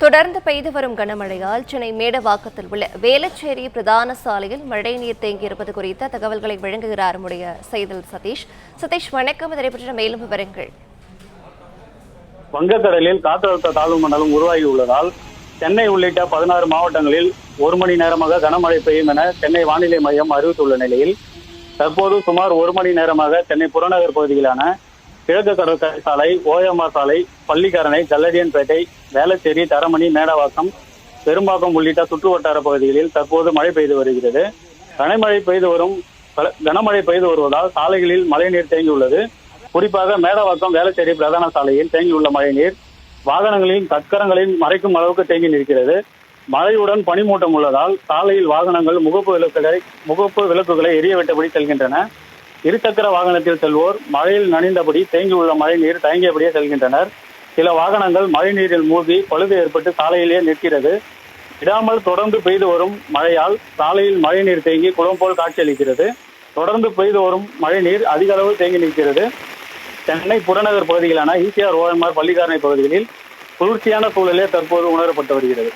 தொடர்ந்து பெய்து வரும் கனமழையால் சென்னை மேடவாக்கத்தில் உள்ள வேளச்சேரி பிரதான சாலையில் மழைநீர் தேங்கியிருப்பது குறித்த தகவல்களை வழங்குகிறார் நம்முடைய செய்தியாளர் சதீஷ். சதீஷ், வணக்கம். இதனை பற்றிய மேலும் விவரங்கள். வங்கக்கடலில் காற்றழுத்த தாழ்வு மண்டலம் உருவாகியுள்ளதால் சென்னை உள்ளிட்ட 16 மாவட்டங்களில் 1 மணி நேரமாக கனமழை பெய்யும் என சென்னை வானிலை மையம் அறிவித்துள்ள நிலையில் தற்போது சுமார் 1 மணி நேரமாக சென்னை புறநகர் பகுதிகளான கிழக்கு கடற்கரை சாலை, ஓஎம்ஆர் சாலை, பள்ளிக்கரணை, கல்லடியன்பேட்டை, வேளச்சேரி, தரமணி, மேடவாக்கம், பெரும்பாக்கம் உள்ளிட்ட சுற்றுவட்டார பகுதிகளில் தற்போது மழை பெய்து வருகிறது. கனமழை பெய்து வருவதால் சாலைகளில் மழைநீர் தேங்கியுள்ளது. குறிப்பாக மேடவாக்கம் வேளச்சேரி பிரதான சாலையில் தேங்கியுள்ள மழைநீர் வாகனங்களின் சக்கரங்களில் மறைக்கும் அளவுக்கு தேங்கி நிற்கிறது. மழையுடன் பனிமூட்டம் உள்ளதால் சாலையில் வாகனங்கள் முகப்பு விளக்குகளை எரியவிட்டபடி செல்கின்றன. இருசக்கர வாகனத்தில் செல்வோர் மழையில் நனைந்தபடி தேங்கியுள்ள மழைநீர் தயங்கியபடியே செல்கின்றனர். சில வாகனங்கள் மழைநீரில் மூழ்கி பழுது ஏற்பட்டு சாலையிலேயே நிற்கிறது. விடாமல் தொடர்ந்து பெய்து வரும் மழையால் சாலையில் மழைநீர் தேங்கி குளம் போல் காட்சியளிக்கிறது. தொடர்ந்து பெய்து வரும் மழைநீர் அதிக அளவு தேங்கி நிற்கிறது. சென்னை புறநகர் பகுதிகளான ஈசிஆர், ஓஎம்ஆர், பள்ளிக்கரணை பகுதிகளில் குளிர்ச்சியான சூழலே தற்போது உணரப்பட்டு வருகிறது.